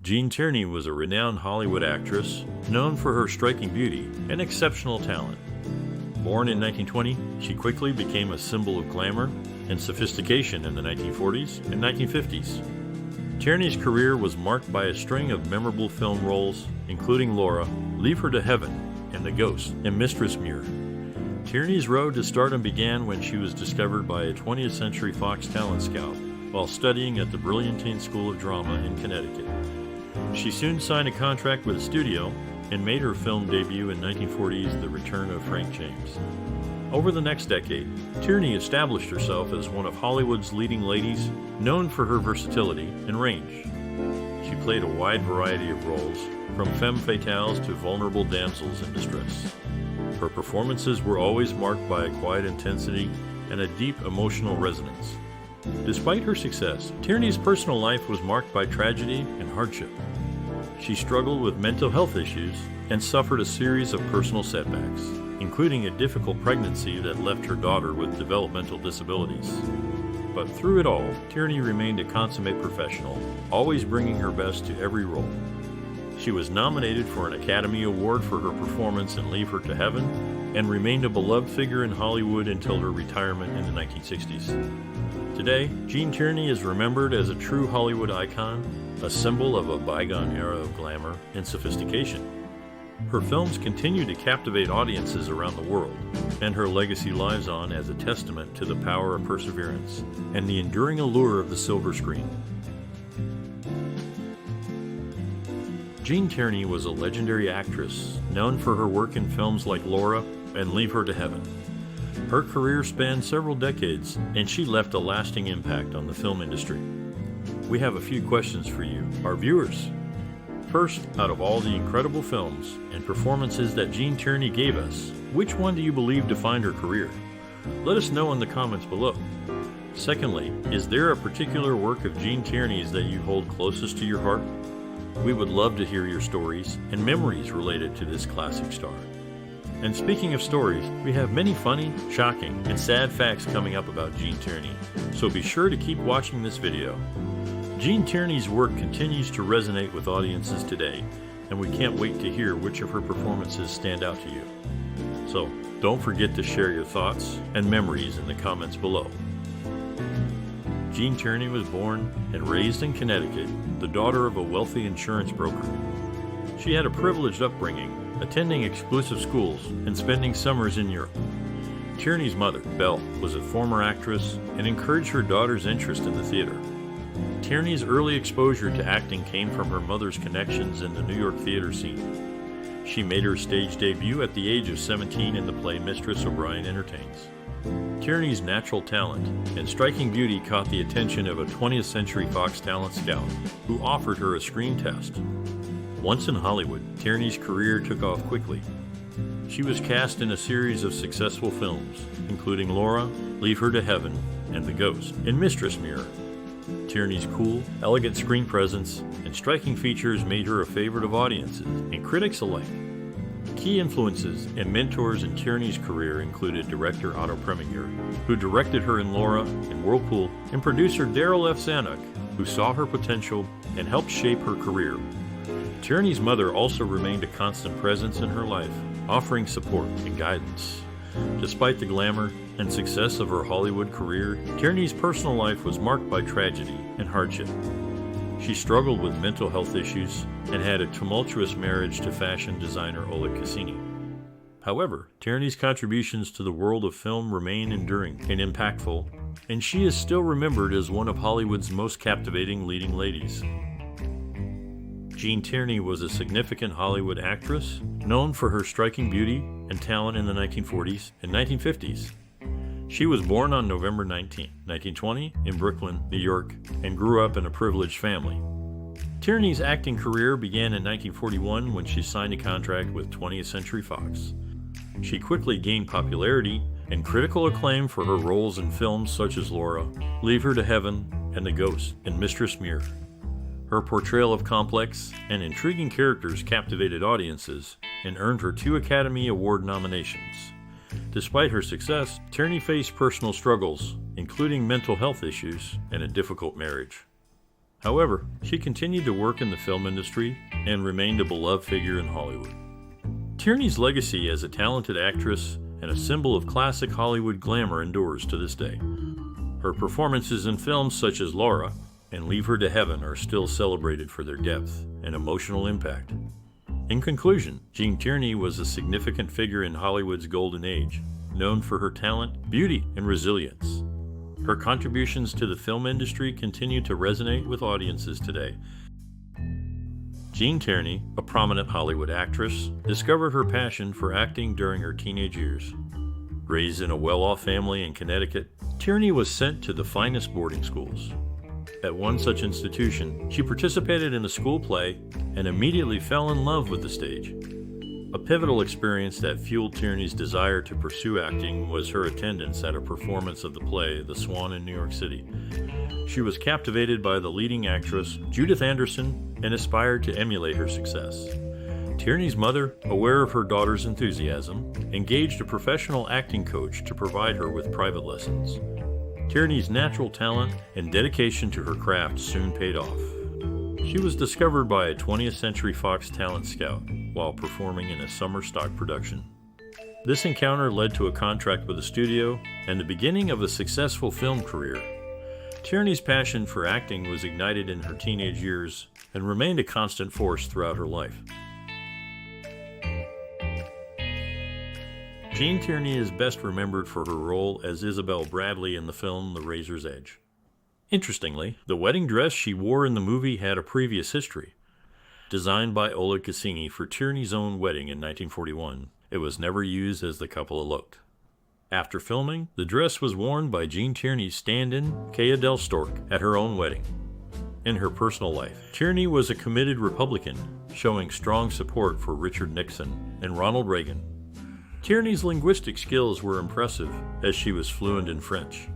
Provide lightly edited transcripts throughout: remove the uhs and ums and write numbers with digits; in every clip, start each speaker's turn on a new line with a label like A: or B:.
A: Gene Tierney was a renowned Hollywood actress, known for her striking beauty and exceptional talent. Born in 1920, she quickly became a symbol of glamour and sophistication in the 1940s and 1950s. Tierney's career was marked by a string of memorable film roles, including Laura, Leave Her to Heaven, and The Ghost, and Mistress Muir. Tierney's road to stardom began when she was discovered by a 20th Century Fox talent scout while studying at the Brilliantine School of Drama in Connecticut. She soon signed a contract with a studio and made her film debut in 1940's The Return of Frank James. Over the next decade, Tierney established herself as one of Hollywood's leading ladies, known for her versatility and range. She played a wide variety of roles, from femme fatales to vulnerable damsels in distress. Her performances were always marked by a quiet intensity and a deep emotional resonance. Despite her success, Tierney's personal life was marked by tragedy and hardship. She struggled with mental health issues and suffered a series of personal setbacks, including a difficult pregnancy that left her daughter with developmental disabilities. But through it all, Tierney remained a consummate professional, always bringing her best to every role. She was nominated for an Academy Award for her performance in Leave Her to Heaven and remained a beloved figure in Hollywood until her retirement in the 1960s. Today, Gene Tierney is remembered as a true Hollywood icon, a symbol of a bygone era of glamour and sophistication. Her films continue to captivate audiences around the world, and her legacy lives on as a testament to the power of perseverance and the enduring allure of the silver screen. Gene Tierney was a legendary actress, known for her work in films like Laura and Leave Her to Heaven. Her career spanned several decades, and she left a lasting impact on the film industry. We have a few questions for you, our viewers. First, out of all the incredible films and performances that Gene Tierney gave us, which one do you believe defined her career? Let us know in the comments below. Secondly, is there a particular work of Gene Tierney's that you hold closest to your heart? We would love to hear your stories and memories related to this classic star. And speaking of stories, we have many funny, shocking, and sad facts coming up about Gene Tierney, so be sure to keep watching this video. Gene Tierney's work continues to resonate with audiences today, and we can't wait to hear which of her performances stand out to you. So, don't forget to share your thoughts and memories in the comments below. Gene Tierney was born and raised in Connecticut, the daughter of a wealthy insurance broker. She had a privileged upbringing, attending exclusive schools and spending summers in Europe. Tierney's mother, Belle, was a former actress and encouraged her daughter's interest in the theater. Tierney's early exposure to acting came from her mother's connections in the New York theater scene. She made her stage debut at the age of 17 in the play Mistress O'Brien Entertains. Tierney's natural talent and striking beauty caught the attention of a 20th Century Fox talent scout who offered her a screen test. Once in Hollywood, Tierney's career took off quickly. She was cast in a series of successful films, including Laura, Leave Her to Heaven, and The Ghost, and Mistress Muir. Tierney's cool, elegant screen presence and striking features made her a favorite of audiences and critics alike. Key influences and mentors in Tierney's career included director Otto Preminger, who directed her in Laura and Whirlpool, and producer Darryl F. Zanuck, who saw her potential and helped shape her career. Tierney's mother also remained a constant presence in her life, offering support and guidance. Despite the glamour and success of her Hollywood career, Tierney's personal life was marked by tragedy and hardship. She struggled with mental health issues and had a tumultuous marriage to fashion designer Oleg Cassini. However, Tierney's contributions to the world of film remain enduring and impactful, and she is still remembered as one of Hollywood's most captivating leading ladies. Gene Tierney was a significant Hollywood actress, known for her striking beauty and talent in the 1940s and 1950s. She was born on November 19, 1920, in Brooklyn, New York, and grew up in a privileged family. Tierney's acting career began in 1941 when she signed a contract with 20th Century Fox. She quickly gained popularity and critical acclaim for her roles in films such as Laura, Leave Her to Heaven, and The Ghost, and Mistress Muir. Her portrayal of complex and intriguing characters captivated audiences and earned her 2 Academy Award nominations. Despite her success, Tierney faced personal struggles, including mental health issues and a difficult marriage. However, she continued to work in the film industry and remained a beloved figure in Hollywood. Tierney's legacy as a talented actress and a symbol of classic Hollywood glamour endures to this day. Her performances in films such as Laura and Leave Her to Heaven are still celebrated for their depth and emotional impact. In conclusion, Gene Tierney was a significant figure in Hollywood's golden age, known for her talent, beauty, and resilience. Her contributions to the film industry continue to resonate with audiences today. Gene Tierney, a prominent Hollywood actress, discovered her passion for acting during her teenage years. Raised in a well-off family in Connecticut, Tierney was sent to the finest boarding schools. At one such institution, she participated in a school play and immediately fell in love with the stage. A pivotal experience that fueled Tierney's desire to pursue acting was her attendance at a performance of the play The Swan in New York City. She was captivated by the leading actress, Judith Anderson, and aspired to emulate her success. Tierney's mother, aware of her daughter's enthusiasm, engaged a professional acting coach to provide her with private lessons. Tierney's natural talent and dedication to her craft soon paid off. She was discovered by a 20th Century Fox talent scout while performing in a summer stock production. This encounter led to a contract with the studio and the beginning of a successful film career. Tierney's passion for acting was ignited in her teenage years and remained a constant force throughout her life. Gene Tierney is best remembered for her role as Isabel Bradley in the film The Razor's Edge. Interestingly, the wedding dress she wore in the movie had a previous history. Designed by Oleg Cassini for Tierney's own wedding in 1941, it was never used as the couple eloped. After filming, the dress was worn by Gene Tierney's stand-in, Kaya Del Stork, at her own wedding. In her personal life, Tierney was a committed Republican, showing strong support for Richard Nixon and Ronald Reagan. Tierney's linguistic skills were impressive, as she was fluent in French.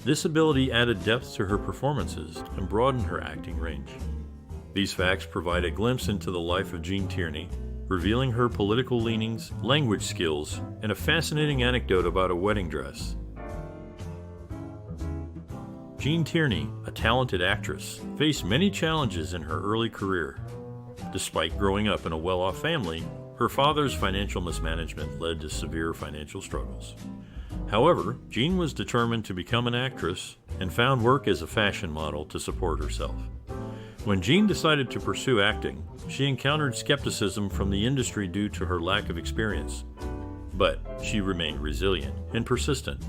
A: This ability added depth to her performances and broadened her acting range. These facts provide a glimpse into the life of Gene Tierney, revealing her political leanings, language skills, and a fascinating anecdote about a wedding dress. Gene Tierney, a talented actress, faced many challenges in her early career. Despite growing up in a well-off family, her father's financial mismanagement led to severe financial struggles. However, Gene was determined to become an actress and found work as a fashion model to support herself. When Gene decided to pursue acting, she encountered skepticism from the industry due to her lack of experience. But she remained resilient and persistent.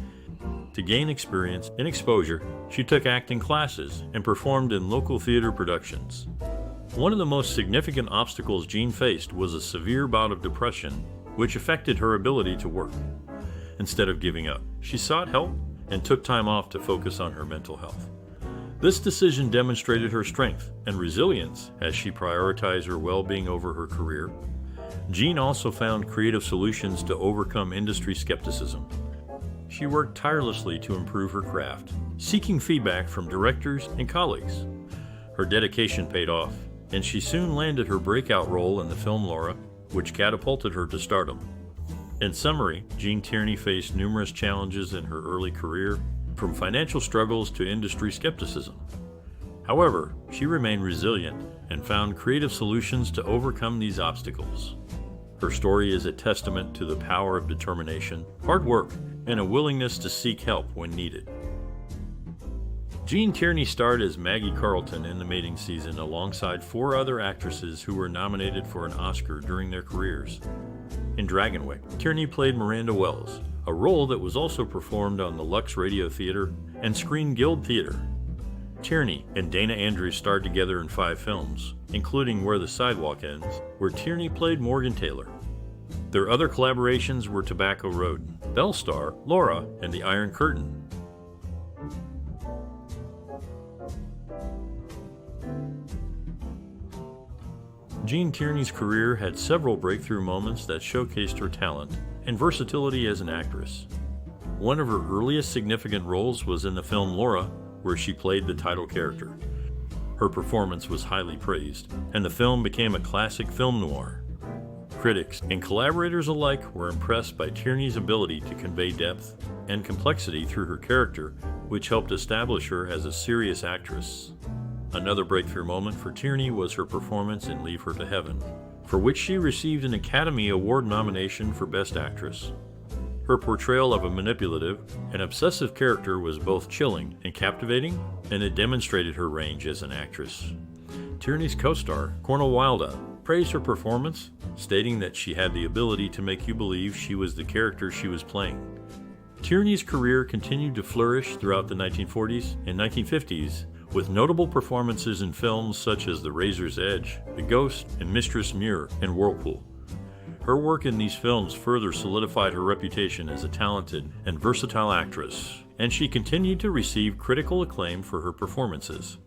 A: To gain experience and exposure, she took acting classes and performed in local theater productions. One of the most significant obstacles Gene faced was a severe bout of depression, which affected her ability to work. Instead of giving up, she sought help and took time off to focus on her mental health. This decision demonstrated her strength and resilience as she prioritized her well-being over her career. Gene also found creative solutions to overcome industry skepticism. She worked tirelessly to improve her craft, seeking feedback from directors and colleagues. Her dedication paid off, and she soon landed her breakout role in the film Laura, which catapulted her to stardom. In summary, Gene Tierney faced numerous challenges in her early career, from financial struggles to industry skepticism. However, she remained resilient and found creative solutions to overcome these obstacles. Her story is a testament to the power of determination, hard work, and a willingness to seek help when needed. Gene Tierney starred as Maggie Carlton in The Mating Season alongside 4 other actresses who were nominated for an Oscar during their careers. In Dragonwyck, Tierney played Miranda Wells, a role that was also performed on the Lux Radio Theater and Screen Guild Theater. Tierney and Dana Andrews starred together in 5 films, including Where the Sidewalk Ends, where Tierney played Morgan Taylor. Their other collaborations were Tobacco Road, Belle Star, Laura, and The Iron Curtain. Gene Tierney's career had several breakthrough moments that showcased her talent and versatility as an actress. One of her earliest significant roles was in the film Laura, where she played the title character. Her performance was highly praised, and the film became a classic film noir. Critics and collaborators alike were impressed by Tierney's ability to convey depth and complexity through her character, which helped establish her as a serious actress. Another breakthrough moment for Tierney was her performance in Leave Her to Heaven, for which she received an Academy Award nomination for Best Actress. Her portrayal of a manipulative and obsessive character was both chilling and captivating, and it demonstrated her range as an actress. Tierney's co-star, Cornel Wilder, praised her performance, stating that she had the ability to make you believe she was the character she was playing. Tierney's career continued to flourish throughout the 1940s and 1950s, with notable performances in films such as The Razor's Edge, The Ghost, and Mistress Muir and Whirlpool. Her work in these films further solidified her reputation as a talented and versatile actress, and she continued to receive critical acclaim for her performances.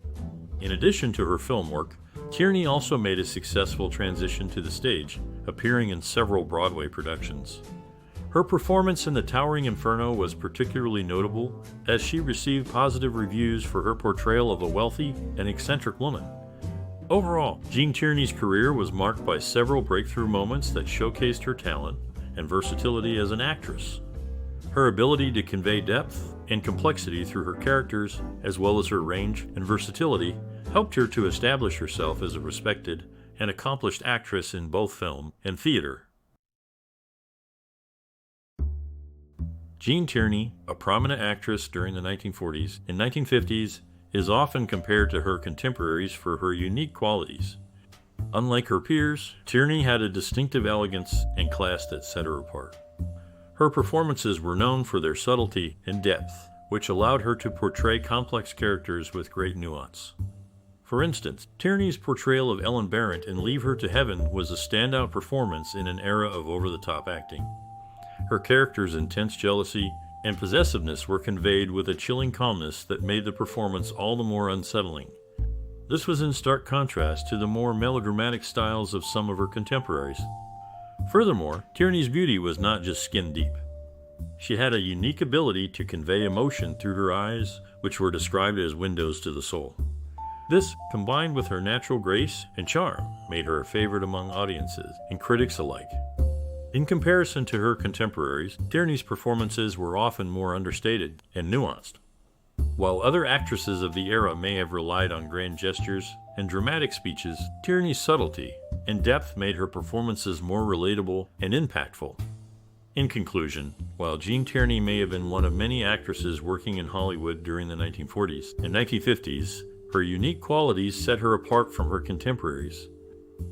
A: In addition to her film work, Tierney also made a successful transition to the stage, appearing in several Broadway productions. Her performance in The Towering Inferno was particularly notable, as she received positive reviews for her portrayal of a wealthy and eccentric woman. Overall, Gene Tierney's career was marked by several breakthrough moments that showcased her talent and versatility as an actress. Her ability to convey depth and complexity through her characters, as well as her range and versatility, helped her to establish herself as a respected and accomplished actress in both film and theater. Gene Tierney, a prominent actress during the 1940s and 1950s, is often compared to her contemporaries for her unique qualities. Unlike her peers, Tierney had a distinctive elegance and class that set her apart. Her performances were known for their subtlety and depth, which allowed her to portray complex characters with great nuance. For instance, Tierney's portrayal of Ellen Barrett in Leave Her to Heaven was a standout performance in an era of over-the-top acting. Her character's intense jealousy and possessiveness were conveyed with a chilling calmness that made the performance all the more unsettling. This was in stark contrast to the more melodramatic styles of some of her contemporaries. Furthermore, Tierney's beauty was not just skin deep. She had a unique ability to convey emotion through her eyes, which were described as windows to the soul. This, combined with her natural grace and charm, made her a favorite among audiences and critics alike. In comparison to her contemporaries, Tierney's performances were often more understated and nuanced. While other actresses of the era may have relied on grand gestures and dramatic speeches, Tierney's subtlety and depth made her performances more relatable and impactful. In conclusion, while Gene Tierney may have been one of many actresses working in Hollywood during the 1940s and 1950s, her unique qualities set her apart from her contemporaries.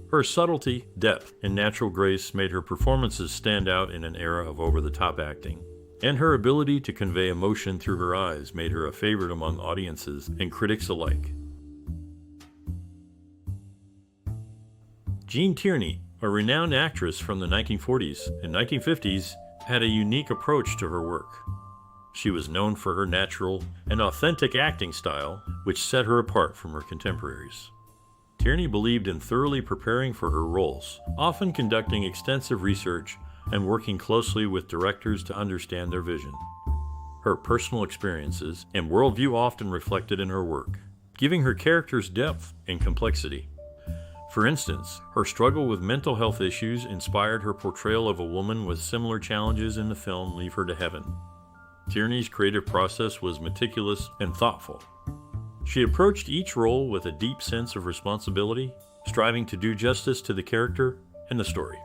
A: Her subtlety, depth, and natural grace made her performances stand out in an era of over-the-top acting, and her ability to convey emotion through her eyes made her a favorite among audiences and critics alike. Gene Tierney, a renowned actress from the 1940s and 1950s, had a unique approach to her work. She was known for her natural and authentic acting style, which set her apart from her contemporaries. Tierney believed in thoroughly preparing for her roles, often conducting extensive research and working closely with directors to understand their vision. Her personal experiences and worldview often reflected in her work, giving her characters depth and complexity. For instance, her struggle with mental health issues inspired her portrayal of a woman with similar challenges in the film Leave Her to Heaven. Tierney's creative process was meticulous and thoughtful. She approached each role with a deep sense of responsibility, striving to do justice to the character and the story.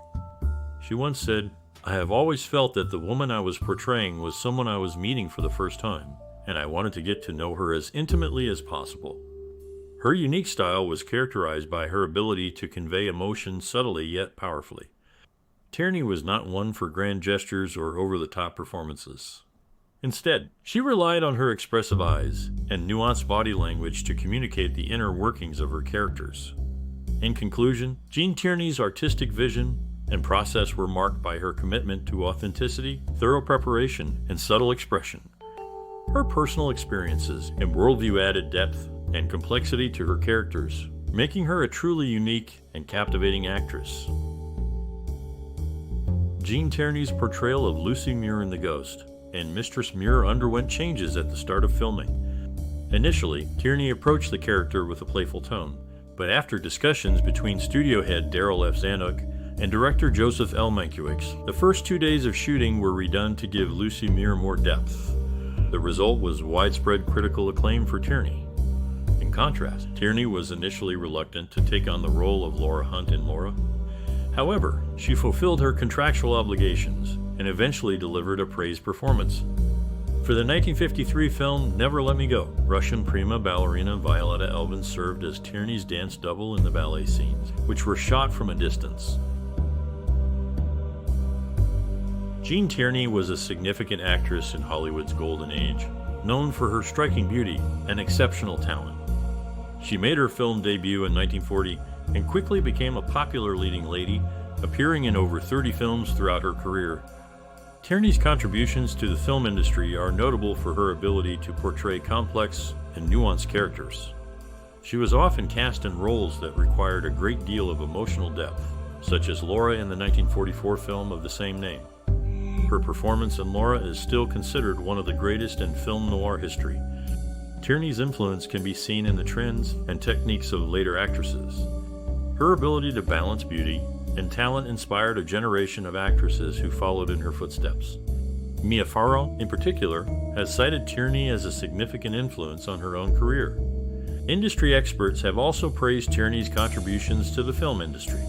A: She once said, "I have always felt that the woman I was portraying was someone I was meeting for the first time, and I wanted to get to know her as intimately as possible." Her unique style was characterized by her ability to convey emotion subtly yet powerfully. Tierney was not one for grand gestures or over-the-top performances. Instead, she relied on her expressive eyes and nuanced body language to communicate the inner workings of her characters. In conclusion, Gene Tierney's artistic vision and process were marked by her commitment to authenticity, thorough preparation, and subtle expression. Her personal experiences and worldview added depth and complexity to her characters, making her a truly unique and captivating actress. Gene Tierney's portrayal of Lucy Muir in The Ghost and Mistress Muir underwent changes at the start of filming. Initially, Tierney approached the character with a playful tone, but after discussions between studio head Darryl F. Zanuck and director Joseph L. Mankiewicz, the first 2 days of shooting were redone to give Lucy Muir more depth. The result was widespread critical acclaim for Tierney. In In contrast, Tierney was initially reluctant to take on the role of Laura Hunt in Laura. However, she fulfilled her contractual obligations and eventually delivered a praised performance. For the 1953 film Never Let Me Go, Russian prima ballerina Violetta Elvin served as Tierney's dance double in the ballet scenes, which were shot from a distance. Gene Tierney was a significant actress in Hollywood's golden age, known for her striking beauty and exceptional talent. She made her film debut in 1940 and quickly became a popular leading lady, appearing in over 30 films throughout her career. Tierney's contributions to the film industry are notable for her ability to portray complex and nuanced characters. She was often cast in roles that required a great deal of emotional depth, such as Laura in the 1944 film of the same name. Her performance in Laura is still considered one of the greatest in film noir history. Tierney's influence can be seen in the trends and techniques of later actresses. Her ability to balance beauty and talent inspired a generation of actresses who followed in her footsteps. Mia Farrow, in particular, has cited Tierney as a significant influence on her own career. Industry experts have also praised Tierney's contributions to the film industry.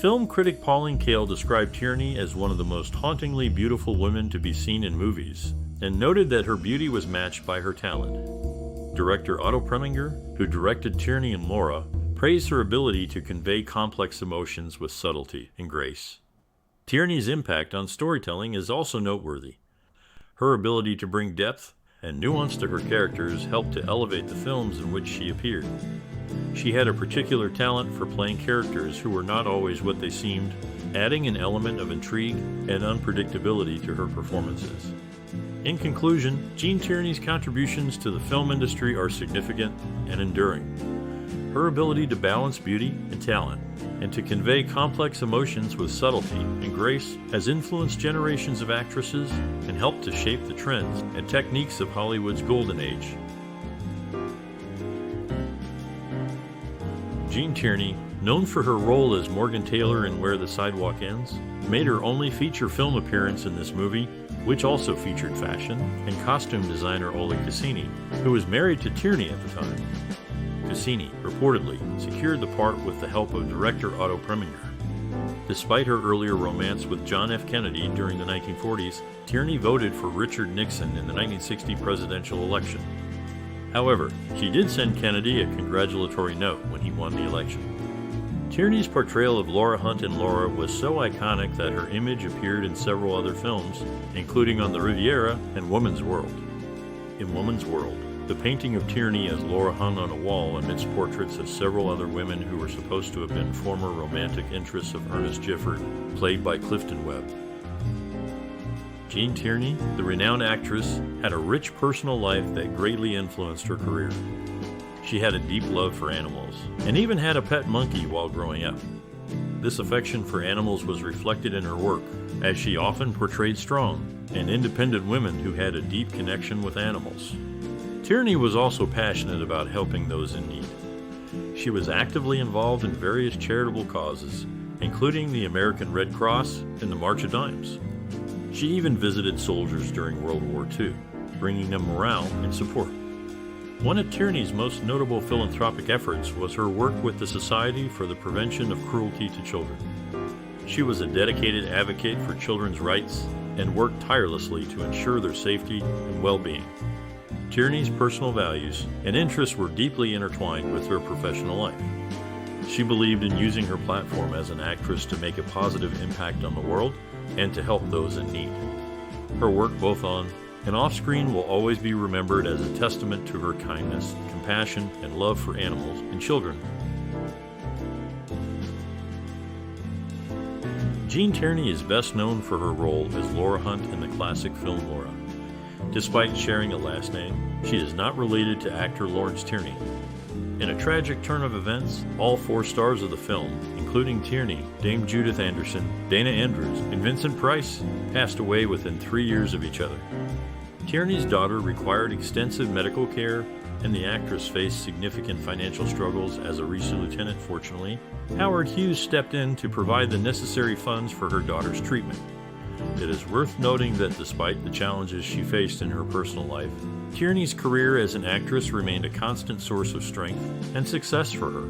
A: Film critic Pauline Kael described Tierney as one of the most hauntingly beautiful women to be seen in movies, and noted that her beauty was matched by her talent. Director Otto Preminger, who directed Tierney and Laura, praised her ability to convey complex emotions with subtlety and grace. Tierney's impact on storytelling is also noteworthy. Her ability to bring depth and nuance to her characters helped to elevate the films in which she appeared. She had a particular talent for playing characters who were not always what they seemed, adding an element of intrigue and unpredictability to her performances. In conclusion, Gene Tierney's contributions to the film industry are significant and enduring. Her ability to balance beauty and talent, and to convey complex emotions with subtlety and grace, has influenced generations of actresses and helped to shape the trends and techniques of Hollywood's golden age. Gene Tierney, known for her role as Morgan Taylor in Where the Sidewalk Ends, made her only feature film appearance in this movie, which also featured fashion and costume designer Oleg Cassini, who was married to Tierney at the time. Cassini, reportedly, secured the part with the help of director Otto Preminger. Despite her earlier romance with John F. Kennedy during the 1940s, Tierney voted for Richard Nixon in the 1960 presidential election. However, she did send Kennedy a congratulatory note when he won the election. Tierney's portrayal of Laura Hunt in Laura was so iconic that her image appeared in several other films, including on the Riviera and Woman's World. In Woman's World, the painting of Tierney as Laura hung on a wall amidst portraits of several other women who were supposed to have been former romantic interests of Ernest Gifford, played by Clifton Webb. Gene Tierney, the renowned actress, had a rich personal life that greatly influenced her career. She had a deep love for animals, and even had a pet monkey while growing up. This affection for animals was reflected in her work, as she often portrayed strong and independent women who had a deep connection with animals. Tierney was also passionate about helping those in need. She was actively involved in various charitable causes, including the American Red Cross and the March of Dimes. She even visited soldiers during World War II, bringing them morale and support. One of Tierney's most notable philanthropic efforts was her work with the Society for the Prevention of Cruelty to Children. She was a dedicated advocate for children's rights and worked tirelessly to ensure their safety and well-being. Tierney's personal values and interests were deeply intertwined with her professional life. She believed in using her platform as an actress to make a positive impact on the world and to help those in need. Her work both on and off-screen will always be remembered as a testament to her kindness, compassion, and love for animals and children. Gene Tierney is best known for her role as Laura Hunt in the classic film Laura. Despite sharing a last name, she is not related to actor Lawrence Tierney. In a tragic turn of events, all four stars of the film, including Tierney, Dame Judith Anderson, Dana Andrews, and Vincent Price, passed away within 3 years of each other. Tierney's daughter required extensive medical care, and the actress faced significant financial struggles as a Reese lieutenant. Fortunately, Howard Hughes stepped in to provide the necessary funds for her daughter's treatment. It is worth noting that despite the challenges she faced in her personal life, Tierney's career as an actress remained a constant source of strength and success for her.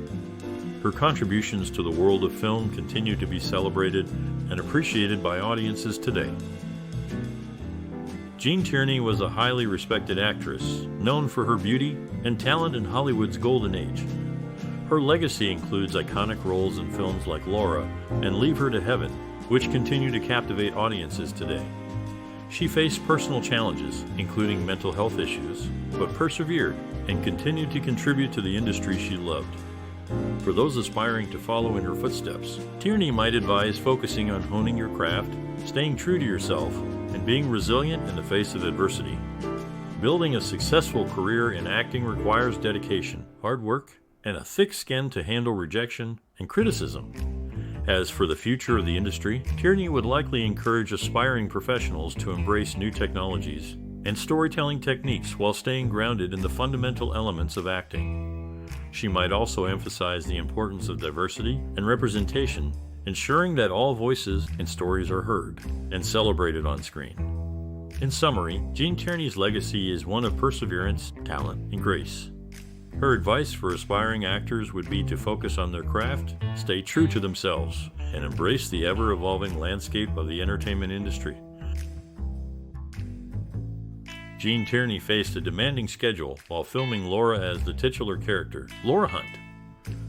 A: Her contributions to the world of film continue to be celebrated and appreciated by audiences today. Gene Tierney was a highly respected actress, known for her beauty and talent in Hollywood's golden age. Her legacy includes iconic roles in films like Laura and Leave Her to Heaven, which continue to captivate audiences today. She faced personal challenges, including mental health issues, but persevered and continued to contribute to the industry she loved. For those aspiring to follow in her footsteps, Tierney might advise focusing on honing your craft, staying true to yourself, and being resilient in the face of adversity. Building a successful career in acting requires dedication, hard work, and a thick skin to handle rejection and criticism. As for the future of the industry, Tierney would likely encourage aspiring professionals to embrace new technologies and storytelling techniques while staying grounded in the fundamental elements of acting. She might also emphasize the importance of diversity and representation, ensuring that all voices and stories are heard and celebrated on screen. In summary, Gene Tierney's legacy is one of perseverance, talent, and grace. Her advice for aspiring actors would be to focus on their craft, stay true to themselves, and embrace the ever-evolving landscape of the entertainment industry. Gene Tierney faced a demanding schedule while filming Laura as the titular character, Laura Hunt.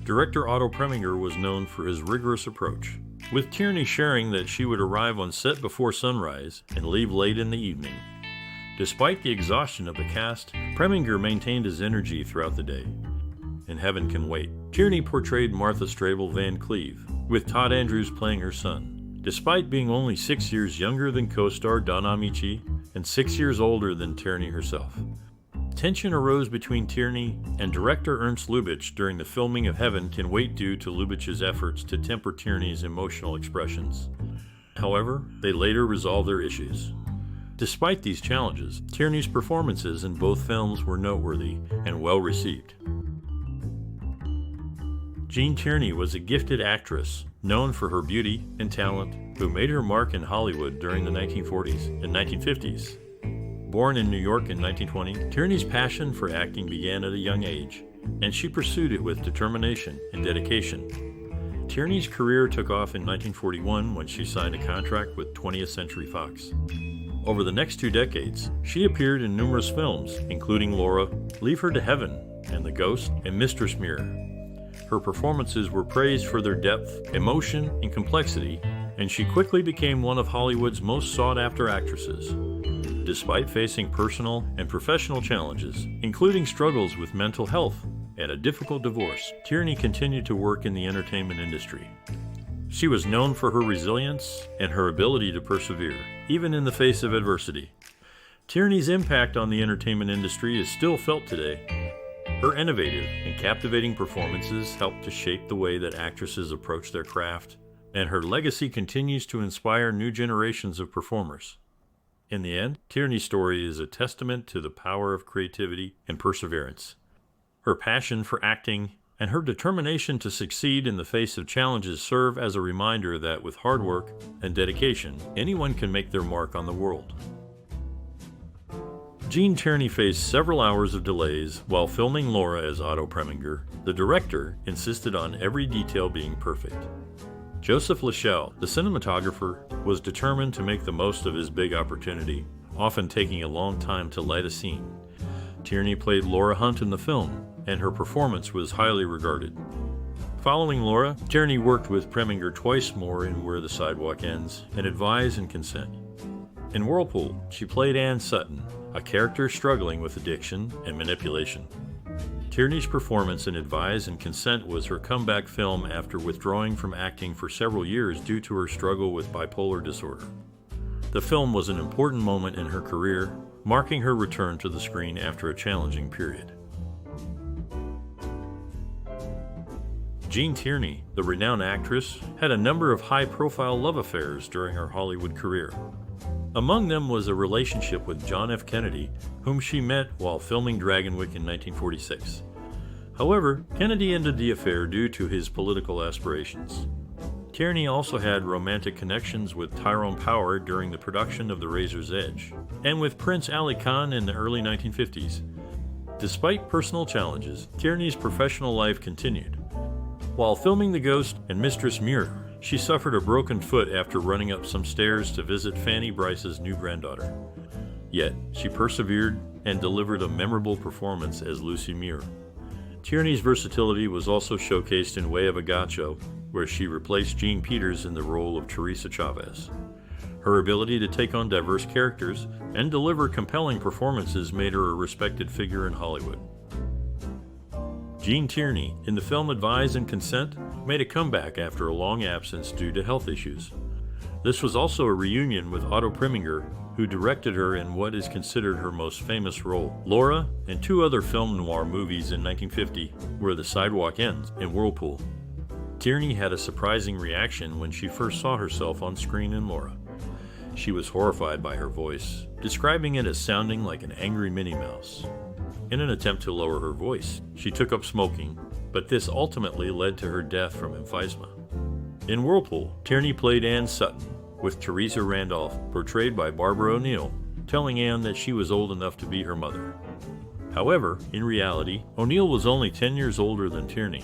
A: Director Otto Preminger was known for his rigorous approach, with Tierney sharing that she would arrive on set before sunrise and leave late in the evening. Despite the exhaustion of the cast, Preminger maintained his energy throughout the day. In Heaven Can Wait, Tierney portrayed Martha Strabel Van Cleve, with Todd Andrews playing her son. Despite being only 6 years younger than co-star Don Amici and 6 years older than Tierney herself, tension arose between Tierney and director Ernst Lubitsch during the filming of Heaven Can Wait due to Lubitsch's efforts to temper Tierney's emotional expressions. However, they later resolved their issues. Despite these challenges, Tierney's performances in both films were noteworthy and well received. Gene Tierney was a gifted actress, known for her beauty and talent, who made her mark in Hollywood during the 1940s and 1950s. Born in New York in 1920, Tierney's passion for acting began at a young age, and she pursued it with determination and dedication. Tierney's career took off in 1941 when she signed a contract with 20th Century Fox. Over the next 2 decades, she appeared in numerous films, including Laura, Leave Her to Heaven, and The Ghost, and Mistress Mirror. Her performances were praised for their depth, emotion, and complexity, and she quickly became one of Hollywood's most sought-after actresses. Despite facing personal and professional challenges, including struggles with mental health and a difficult divorce, Tierney continued to work in the entertainment industry. She was known for her resilience and her ability to persevere, even in the face of adversity. Tierney's impact on the entertainment industry is still felt today. Her innovative and captivating performances helped to shape the way that actresses approach their craft, and her legacy continues to inspire new generations of performers. In the end, Tierney's story is a testament to the power of creativity and perseverance. Her passion for acting and her determination to succeed in the face of challenges serve as a reminder that with hard work and dedication, anyone can make their mark on the world. Gene Tierney faced several hours of delays while filming Laura as Otto Preminger. The director insisted on every detail being perfect. Joseph Lichel, the cinematographer, was determined to make the most of his big opportunity, often taking a long time to light a scene. Tierney played Laura Hunt in the film, and her performance was highly regarded. Following Laura, Tierney worked with Preminger twice more in Where the Sidewalk Ends and Advise and Consent. In Whirlpool, she played Anne Sutton, a character struggling with addiction and manipulation. Tierney's performance in Advise and Consent was her comeback film after withdrawing from acting for several years due to her struggle with bipolar disorder. The film was an important moment in her career, marking her return to the screen after a challenging period. Gene Tierney, the renowned actress, had a number of high-profile love affairs during her Hollywood career. Among them was a relationship with John F. Kennedy, whom she met while filming Dragonwyck in 1946. However, Kennedy ended the affair due to his political aspirations. Tierney also had romantic connections with Tyrone Power during the production of The Razor's Edge, and with Prince Ali Khan in the early 1950s. Despite personal challenges, Tierney's professional life continued. While filming The Ghost and Mistress Muir, she suffered a broken foot after running up some stairs to visit Fanny Brice's new granddaughter. Yet, she persevered and delivered a memorable performance as Lucy Muir. Tierney's versatility was also showcased in Way of a Gaucho, where she replaced Jean Peters in the role of Teresa Chavez. Her ability to take on diverse characters and deliver compelling performances made her a respected figure in Hollywood. Gene Tierney, in the film Advise and Consent, made a comeback after a long absence due to health issues. This was also a reunion with Otto Preminger, who directed her in what is considered her most famous role. Laura and two other film noir movies in 1950 were The Sidewalk Ends and Whirlpool. Tierney had a surprising reaction when she first saw herself on screen in Laura. She was horrified by her voice, describing it as sounding like an angry Minnie Mouse. In an attempt to lower her voice, she took up smoking, but this ultimately led to her death from emphysema. In Whirlpool, Tierney played Anne Sutton, with Teresa Randolph, portrayed by Barbara O'Neill, telling Anne that she was old enough to be her mother. However, in reality, O'Neill was only 10 years older than Tierney.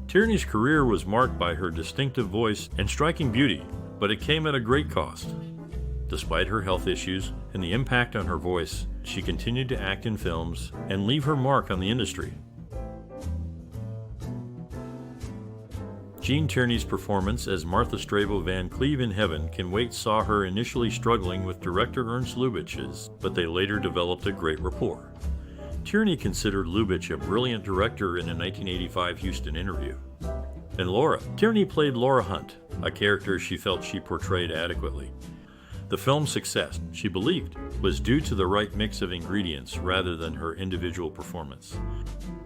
A: Tierney's career was marked by her distinctive voice and striking beauty, but it came at a great cost. Despite her health issues and the impact on her voice, she continued to act in films and leave her mark on the industry. Gene Tierney's performance as Martha Strabo Van Cleve in Heaven Can Wait saw her initially struggling with director Ernst Lubitsch, but they later developed a great rapport. Tierney considered Lubitsch a brilliant director in a 1985 Houston interview. In Laura, Tierney played Laura Hunt, a character she felt she portrayed adequately. The film's success, she believed, was due to the right mix of ingredients rather than her individual performance.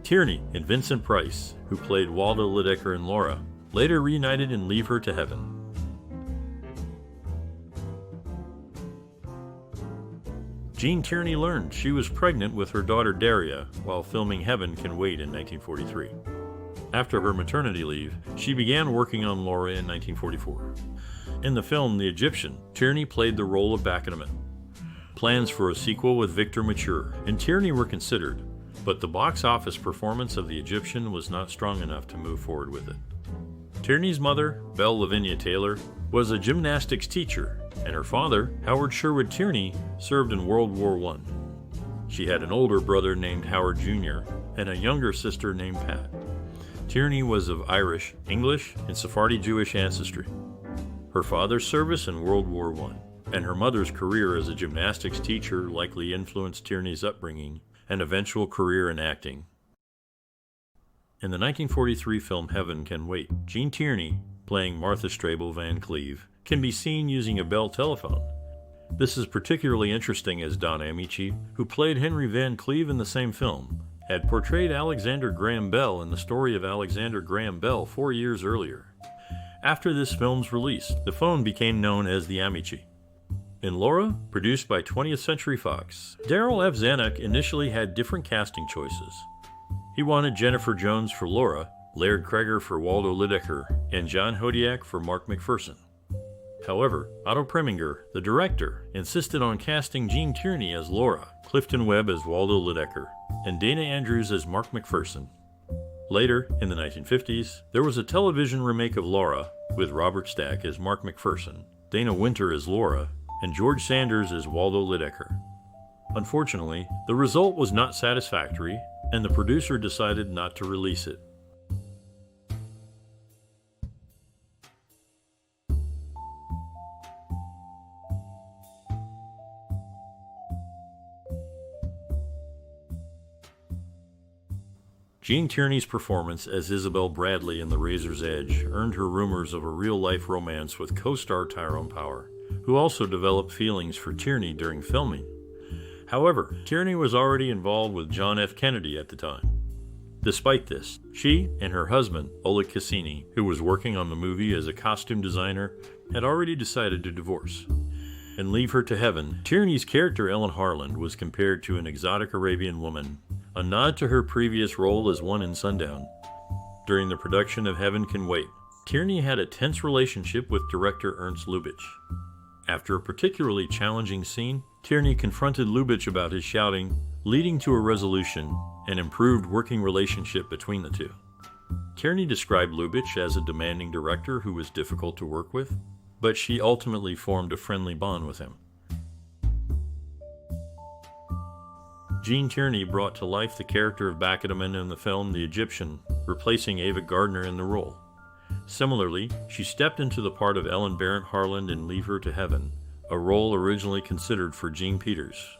A: Tierney and Vincent Price, who played Waldo Lidecker in Laura, later reunited in Leave Her to Heaven. Gene Tierney learned she was pregnant with her daughter Daria while filming Heaven Can Wait in 1943. After her maternity leave, she began working on Laura in 1944. In the film The Egyptian, Tierney played the role of backgammon. Plans for a sequel with Victor Mature and Tierney were considered, but the box office performance of The Egyptian was not strong enough to move forward with it. Tierney's mother, Belle Lavinia Taylor, was a gymnastics teacher, and her father, Howard Sherwood Tierney, served in World War I. She had an older brother named Howard Jr. and a younger sister named Pat. Tierney was of Irish, English, and Sephardi Jewish ancestry. Her father's service in World War I and her mother's career as a gymnastics teacher likely influenced Tierney's upbringing and eventual career in acting. In the 1943 film Heaven Can Wait, Gene Tierney, playing Martha Strabo Van Cleve, can be seen using a Bell telephone. This is particularly interesting as Don Amici, who played Henry Van Cleve in the same film, had portrayed Alexander Graham Bell in the story of Alexander Graham Bell 4 years earlier. After this film's release, the phone became known as the Amici. In Laura, produced by 20th Century Fox, Darryl F. Zanuck initially had different casting choices. He wanted Jennifer Jones for Laura, Laird Kreger for Waldo Lidecker, and John Hodiak for Mark McPherson. However, Otto Preminger, the director, insisted on casting Gene Tierney as Laura, Clifton Webb as Waldo Lidecker, and Dana Andrews as Mark McPherson. Later, in the 1950s, there was a television remake of Laura, with Robert Stack as Mark McPherson, Dana Winter as Laura, and George Sanders as Waldo Lidecker. Unfortunately, the result was not satisfactory, and the producer decided not to release it. Gene Tierney's performance as Isabel Bradley in The Razor's Edge earned her rumors of a real-life romance with co-star Tyrone Power, who also developed feelings for Tierney during filming. However, Tierney was already involved with John F. Kennedy at the time. Despite this, she and her husband, Oleg Cassini, who was working on the movie as a costume designer, had already decided to divorce. In Leave Her to Heaven, Tierney's character Ellen Harland was compared to an exotic Arabian woman, a nod to her previous role as one in Sundown. During the production of Heaven Can Wait, Tierney had a tense relationship with director Ernst Lubitsch. After a particularly challenging scene, Tierney confronted Lubitsch about his shouting, leading to a resolution and improved working relationship between the two. Tierney described Lubitsch as a demanding director who was difficult to work with, but she ultimately formed a friendly bond with him. Gene Tierney brought to life the character of Bakedman in the film The Egyptian, replacing Ava Gardner in the role. Similarly, she stepped into the part of Ellen Barrett Harland in Leave Her to Heaven, a role originally considered for Jean Peters.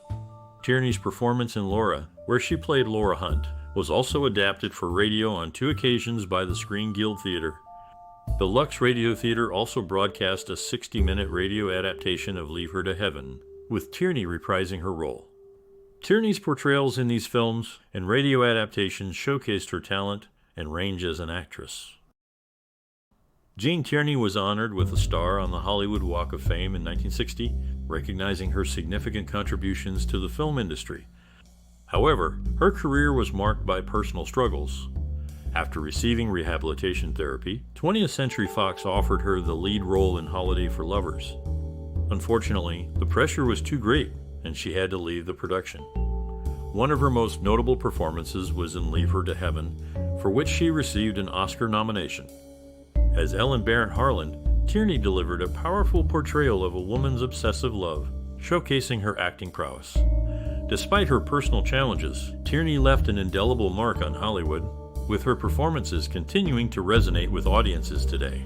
A: Tierney's performance in Laura, where she played Laura Hunt, was also adapted for radio on 2 occasions by the Screen Guild Theater. The Lux Radio Theater also broadcast a 60-minute radio adaptation of Leave Her to Heaven, with Tierney reprising her role. Tierney's portrayals in these films and radio adaptations showcased her talent and range as an actress. Gene Tierney was honored with a star on the Hollywood Walk of Fame in 1960, recognizing her significant contributions to the film industry. However, her career was marked by personal struggles. After receiving rehabilitation therapy, 20th Century Fox offered her the lead role in Holiday for Lovers. Unfortunately, the pressure was too great, and she had to leave the production. One of her most notable performances was in Leave Her to Heaven, for which she received an Oscar nomination. As Ellen Barrett Harland, Tierney delivered a powerful portrayal of a woman's obsessive love, showcasing her acting prowess. Despite her personal challenges, Tierney left an indelible mark on Hollywood, with her performances continuing to resonate with audiences today.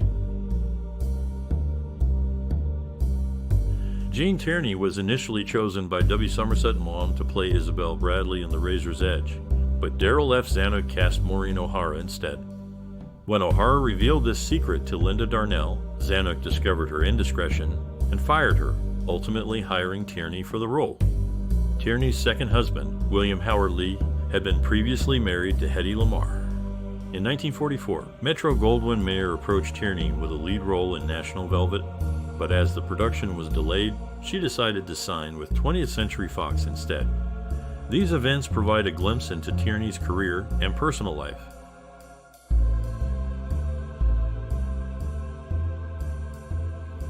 A: Gene Tierney was initially chosen by W. Somerset Maugham to play Isabel Bradley in The Razor's Edge, but Daryl F. Zanuck cast Maureen O'Hara instead. When O'Hara revealed this secret to Linda Darnell, Zanuck discovered her indiscretion and fired her, ultimately hiring Tierney for the role. Tierney's second husband, William Howard Lee, had been previously married to Hedy Lamarr. In 1944, Metro-Goldwyn-Mayer approached Tierney with a lead role in National Velvet, but as the production was delayed, she decided to sign with 20th Century Fox instead. These events provide a glimpse into Tierney's career and personal life.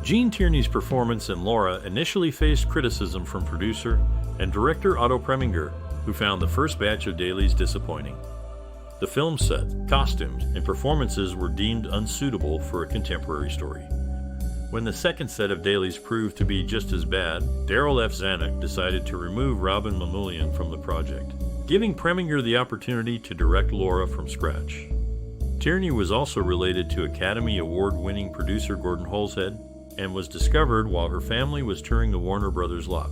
A: Gene Tierney's performance in Laura initially faced criticism from producer and director Otto Preminger, who found the first batch of dailies disappointing. The film set, costumes, and performances were deemed unsuitable for a contemporary story. When the second set of dailies proved to be just as bad, Daryl F. Zanuck decided to remove Robin Mamoulian from the project, giving Preminger the opportunity to direct Laura from scratch. Tierney was also related to Academy Award-winning producer Gordon Holshead, and was discovered while her family was touring the Warner Brothers lot.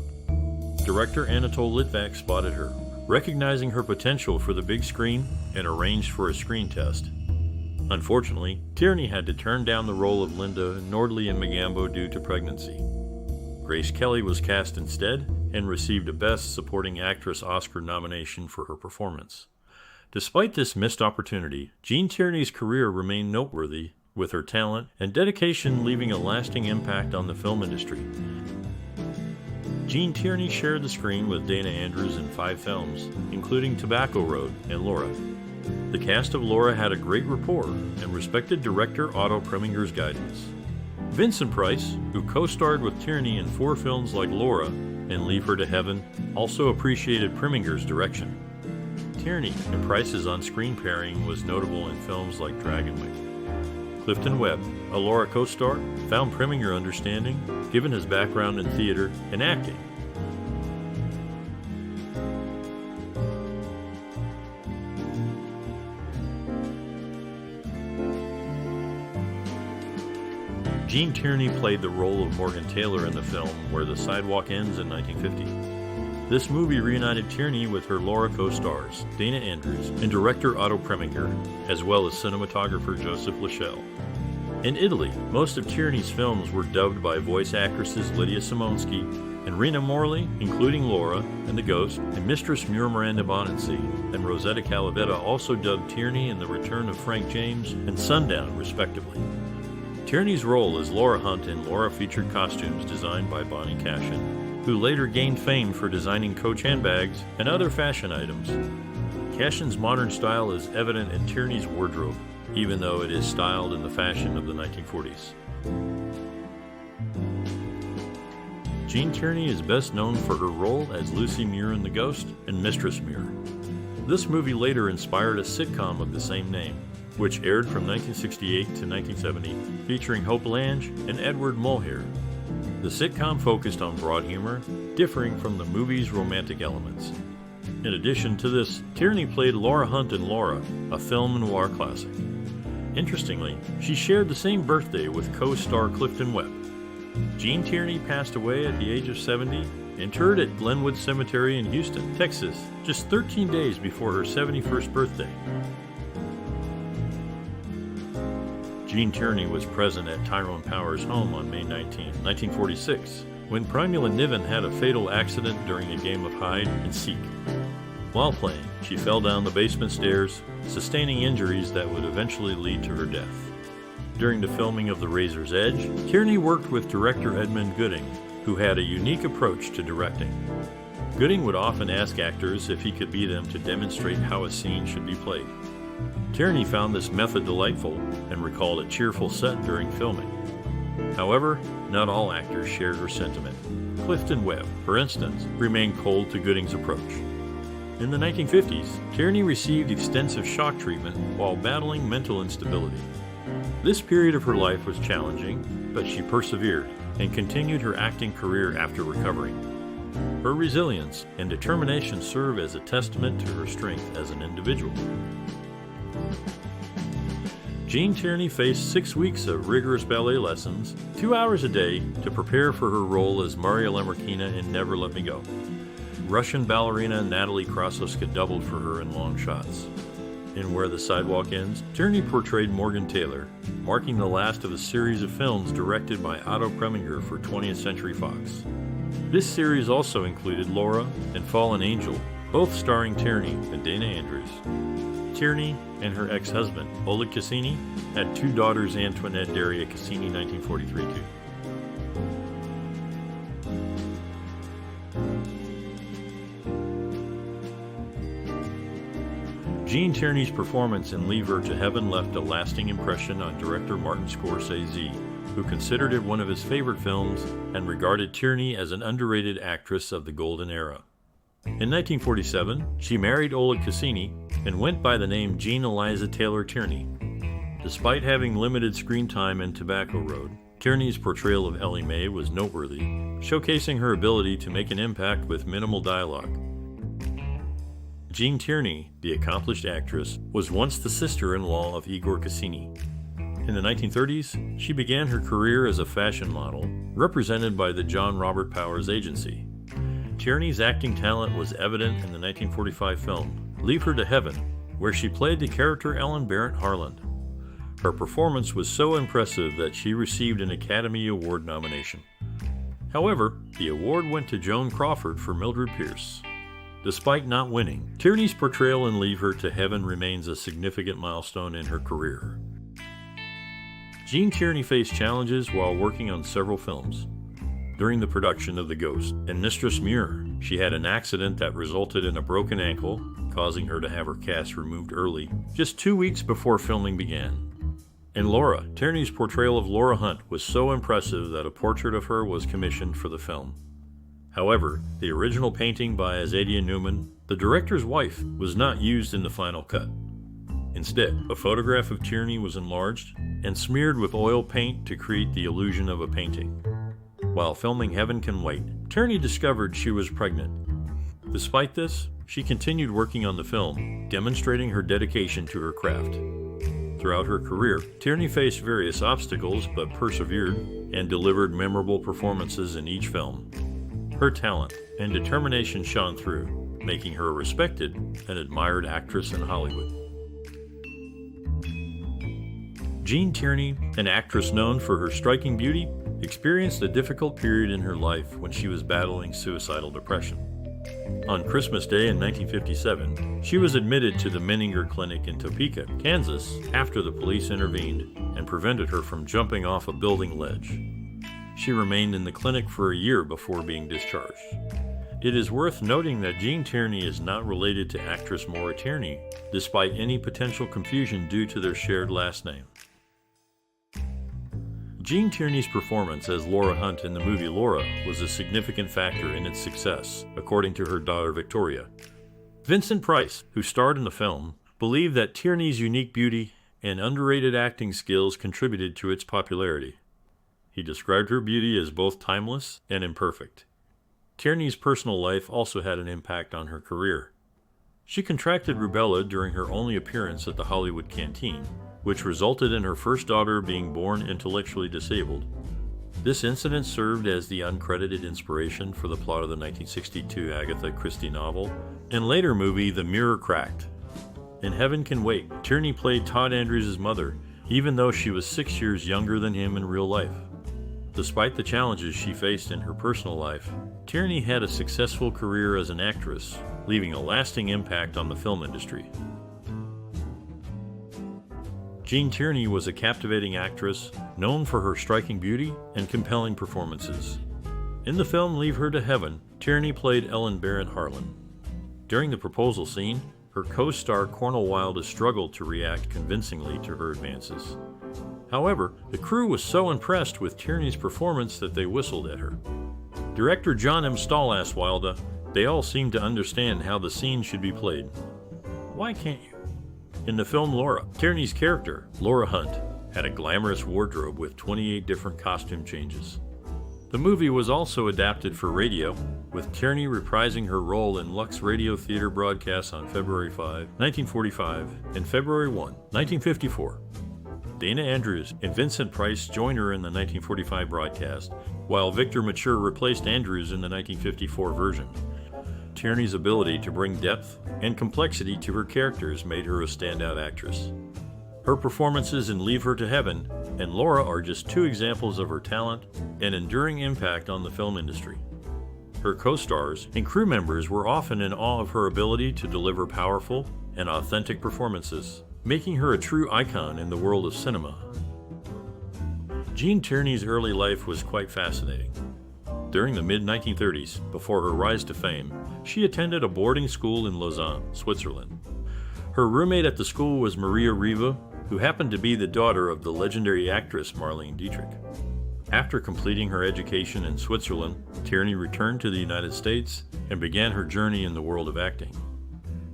A: Director Anatole Litvak spotted her, recognizing her potential for the big screen, and arranged for a screen test. Unfortunately, Tierney had to turn down the role of Linda Nordley in Magambo due to pregnancy. Grace Kelly was cast instead and received a Best Supporting Actress Oscar nomination for her performance. Despite this missed opportunity, Gene Tierney's career remained noteworthy, with her talent and dedication leaving a lasting impact on the film industry. Gene Tierney shared the screen with Dana Andrews in 5 films, including Tobacco Road and Laura. The cast of Laura had a great rapport and respected director Otto Preminger's guidance. Vincent Price, who co-starred with Tierney in 4 films like Laura and Leave Her to Heaven, also appreciated Preminger's direction. Tierney and Price's on-screen pairing was notable in films like Dragonwyck. Clifton Webb, a Laura co-star, found Preminger understanding, given his background in theater and acting. Gene Tierney played the role of Morgan Taylor in the film Where the Sidewalk Ends in 1950. This movie reunited Tierney with her Laura co-stars, Dana Andrews, and director Otto Preminger, as well as cinematographer Joseph Lachelle. In Italy, most of Tierney's films were dubbed by voice actresses Lydia Simonsky and Rena Morley, including Laura and the Ghost, and Mistress Mura Miranda Bonancy, and Rosetta Calavetta also dubbed Tierney in The Return of Frank James and Sundown, respectively. Tierney's role as Laura Hunt in Laura featured costumes designed by Bonnie Cashin, who later gained fame for designing Coach handbags and other fashion items. Cashin's modern style is evident in Tierney's wardrobe, even though it is styled in the fashion of the 1940s. Gene Tierney is best known for her role as Lucy Muir in The Ghost and Mistress Muir. This movie later inspired a sitcom of the same name, which aired from 1968 to 1970, featuring Hope Lange and Edward Mulhare. The sitcom focused on broad humor, differing from the movie's romantic elements. In addition to this, Tierney played Laura Hunt in Laura, a film noir classic. Interestingly, she shared the same birthday with co-star Clifton Webb. Gene Tierney passed away at the age of 70, interred at Glenwood Cemetery in Houston, Texas, just 13 days before her 71st birthday. Gene Tierney was present at Tyrone Power's home on May 19, 1946, when Primula Niven had a fatal accident during a game of hide and seek. While playing, she fell down the basement stairs, sustaining injuries that would eventually lead to her death. During the filming of The Razor's Edge, Tierney worked with director Edmund Gooding, who had a unique approach to directing. Gooding would often ask actors if he could be them to demonstrate how a scene should be played. Tierney found this method delightful and recalled a cheerful set during filming. However, not all actors shared her sentiment. Clifton Webb, for instance, remained cold to Gooding's approach. In the 1950s, Tierney received extensive shock treatment while battling mental instability. This period of her life was challenging, but she persevered and continued her acting career after recovering. Her resilience and determination serve as a testament to her strength as an individual. Gene Tierney faced 6 weeks of rigorous ballet lessons, 2 hours a day, to prepare for her role as Maria Lemarkina in Never Let Me Go. Russian ballerina Natalie Krasowska doubled for her in long shots. In Where the Sidewalk Ends, Tierney portrayed Morgan Taylor, marking the last of a series of films directed by Otto Preminger for 20th Century Fox. This series also included Laura and Fallen Angel, both starring Tierney and Dana Andrews. Tierney and her ex-husband, Oleg Cassini, had 2 daughters, Antoinette Daria Cassini, 1943 too. Gene Tierney's performance in Leave Her to Heaven left a lasting impression on director Martin Scorsese, who considered it one of his favorite films and regarded Tierney as an underrated actress of the golden era. In 1947, she married Oleg Cassini and went by the name Jean Eliza Taylor Tierney. Despite having limited screen time in Tobacco Road, Tierney's portrayal of Ellie Mae was noteworthy, showcasing her ability to make an impact with minimal dialogue. Gene Tierney, the accomplished actress, was once the sister-in-law of Igor Cassini. In the 1930s, she began her career as a fashion model, represented by the John Robert Powers Agency. Tierney's acting talent was evident in the 1945 film Leave Her to Heaven, where she played the character Ellen Barrett Harland. Her performance was so impressive that she received an Academy Award nomination. However, the award went to Joan Crawford for Mildred Pierce. Despite not winning, Tierney's portrayal in Leave Her to Heaven remains a significant milestone in her career. Gene Tierney faced challenges while working on several films. During the production of The Ghost and Mistress Muir, she had an accident that resulted in a broken ankle, causing her to have her cast removed early, just 2 weeks before filming began. In Laura, Tierney's portrayal of Laura Hunt was so impressive that a portrait of her was commissioned for the film. However, the original painting by Azadia Newman, the director's wife, was not used in the final cut. Instead, a photograph of Tierney was enlarged and smeared with oil paint to create the illusion of a painting. While filming Heaven Can Wait, Tierney discovered she was pregnant. Despite this, she continued working on the film, demonstrating her dedication to her craft. Throughout her career, Tierney faced various obstacles but persevered and delivered memorable performances in each film. Her talent and determination shone through, making her a respected and admired actress in Hollywood. Gene Tierney, an actress known for her striking beauty, experienced a difficult period in her life when she was battling suicidal depression. On Christmas Day in 1957, she was admitted to the Menninger Clinic in Topeka, Kansas, after the police intervened and prevented her from jumping off a building ledge. She remained in the clinic for a year before being discharged. It is worth noting that Gene Tierney is not related to actress Maura Tierney, despite any potential confusion due to their shared last name. Gene Tierney's performance as Laura Hunt in the movie Laura was a significant factor in its success, according to her daughter Victoria. Vincent Price, who starred in the film, believed that Tierney's unique beauty and underrated acting skills contributed to its popularity. He described her beauty as both timeless and imperfect. Tierney's personal life also had an impact on her career. She contracted rubella during her only appearance at the Hollywood Canteen, which resulted in her first daughter being born intellectually disabled. This incident served as the uncredited inspiration for the plot of the 1962 Agatha Christie novel and later movie The Mirror Cracked. In Heaven Can Wait, Tierney played Todd Andrews' mother, even though she was 6 years younger than him in real life. Despite the challenges she faced in her personal life, Tierney had a successful career as an actress, leaving a lasting impact on the film industry. Gene Tierney was a captivating actress, known for her striking beauty and compelling performances. In the film Leave Her to Heaven, Tierney played Ellen Barrett Harlan. During the proposal scene, her co-star Cornel Wilde struggled to react convincingly to her advances. However, the crew was so impressed with Tierney's performance that they whistled at her. Director John M. Stahl asked Wilde, "They all seem to understand how the scene should be played. Why can't you?" In the film Laura, Tierney's character, Laura Hunt, had a glamorous wardrobe with 28 different costume changes. The movie was also adapted for radio, with Tierney reprising her role in Lux Radio Theater broadcasts on February 5, 1945 and February 1, 1954. Dana Andrews and Vincent Price joined her in the 1945 broadcast, while Victor Mature replaced Andrews in the 1954 version. Tierney's ability to bring depth and complexity to her characters made her a standout actress. Her performances in Leave Her to Heaven and Laura are just two examples of her talent and enduring impact on the film industry. Her co-stars and crew members were often in awe of her ability to deliver powerful and authentic performances, making her a true icon in the world of cinema. Gene Tierney's early life was quite fascinating. During the mid-1930s, before her rise to fame, she attended a boarding school in Lausanne, Switzerland. Her roommate at the school was Maria Riva, who happened to be the daughter of the legendary actress Marlene Dietrich. After completing her education in Switzerland, Tierney returned to the United States and began her journey in the world of acting.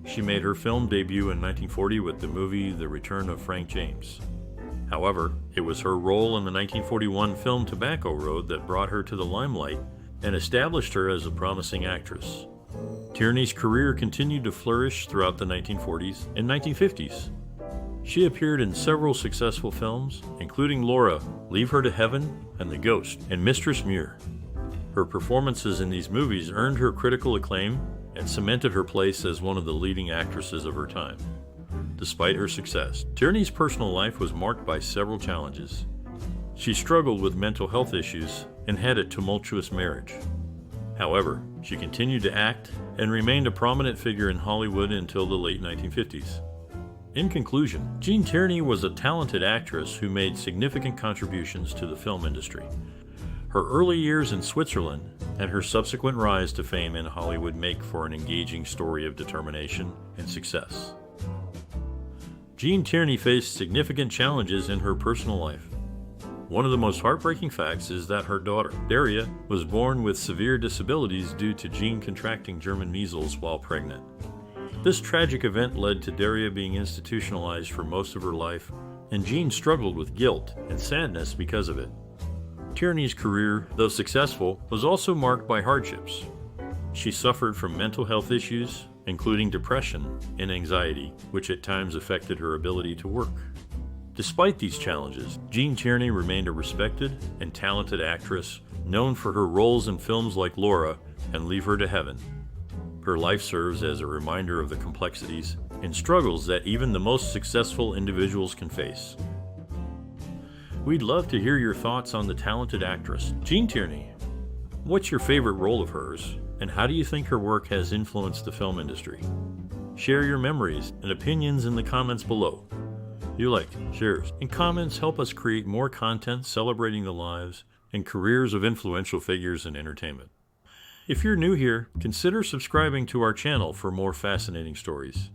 A: She made her film debut in 1940 with the movie The Return of Frank James. However, it was her role in the 1941 film Tobacco Road that brought her to the limelight and established her as a promising actress. Tierney's career continued to flourish throughout the 1940s and 1950s. She appeared in several successful films, including Laura, Leave Her to Heaven, and The Ghost, and Mistress Muir. Her performances in these movies earned her critical acclaim and cemented her place as one of the leading actresses of her time. Despite her success, Tierney's personal life was marked by several challenges. She struggled with mental health issues and had a tumultuous marriage. However, she continued to act and remained a prominent figure in Hollywood until the late 1950s. In conclusion, Gene Tierney was a talented actress who made significant contributions to the film industry. Her early years in Switzerland and her subsequent rise to fame in Hollywood make for an engaging story of determination and success. Gene Tierney faced significant challenges in her personal life. One of the most heartbreaking facts is that her daughter, Daria, was born with severe disabilities due to Gene contracting German measles while pregnant. This tragic event led to Daria being institutionalized for most of her life, and Gene struggled with guilt and sadness because of it. Tierney's career, though successful, was also marked by hardships. She suffered from mental health issues, including depression and anxiety, which at times affected her ability to work. Despite these challenges, Gene Tierney remained a respected and talented actress, known for her roles in films like Laura and Leave Her to Heaven. Her life serves as a reminder of the complexities and struggles that even the most successful individuals can face. We'd love to hear your thoughts on the talented actress, Gene Tierney. What's your favorite role of hers, and how do you think her work has influenced the film industry? Share your memories and opinions in the comments below. Your likes, shares, and comments help us create more content celebrating the lives and careers of influential figures in entertainment. If you're new here, consider subscribing to our channel for more fascinating stories.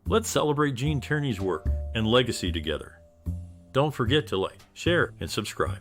A: Let's celebrate Gene Tierney's work and legacy together. Don't forget to like, share, and subscribe.